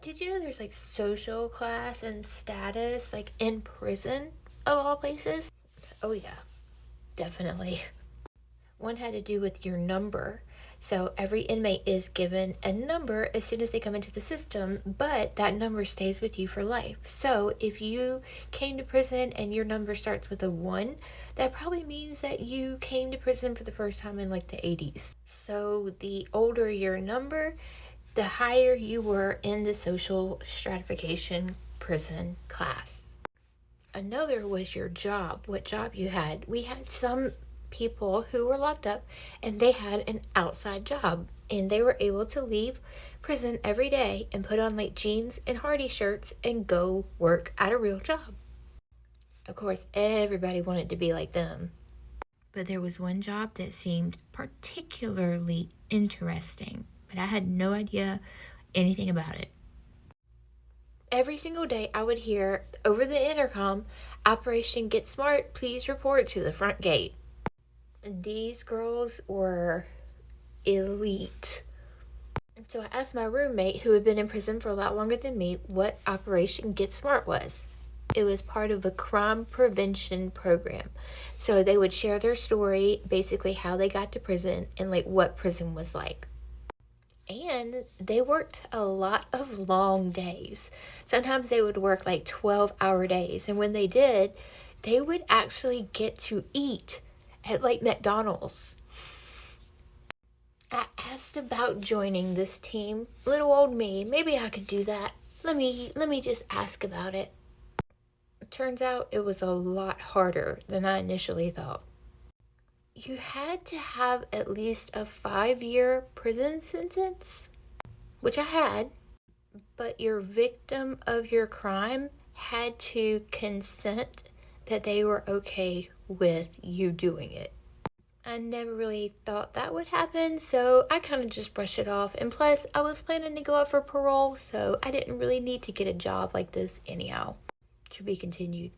Did you know there's like social class and status like in prison of all places? Oh yeah, definitely. One had to do with your number. So every inmate is given a number as soon as they come into the system, but that number stays with you for life. So if you came to prison and your number starts with a 1, that probably means that you came to prison for the first time in like the 80s. So the older your number, the higher you were in the social stratification prison class. Another was your job, what job you had. We had some people who were locked up and they had an outside job and they were able to leave prison every day and put on like jeans and Hardy shirts and go work at a real job. Of course, everybody wanted to be like them. But there was one job that seemed particularly interesting, but I had no idea anything about it. Every single day, I would hear over the intercom, Operation Get Smart, please report to the front gate. These girls were elite. So I asked my roommate, who had been in prison for a lot longer than me, what Operation Get Smart was. It was part of a crime prevention program. So they would share their story, basically how they got to prison and like what prison was like. And they worked a lot of long days. Sometimes they would work like 12-hour days. And when they did, they would actually get to eat at like McDonald's. I asked about joining this team. Little old me, maybe I could do that. Let me just ask about it. Turns out it was a lot harder than I initially thought. You had to have at least a 5-year prison sentence, which I had, but your victim of your crime had to consent that they were okay with you doing it. I never really thought that would happen, so I kind of just brushed it off. And plus, I was planning to go out for parole, so I didn't really need to get a job like this anyhow. To be continued.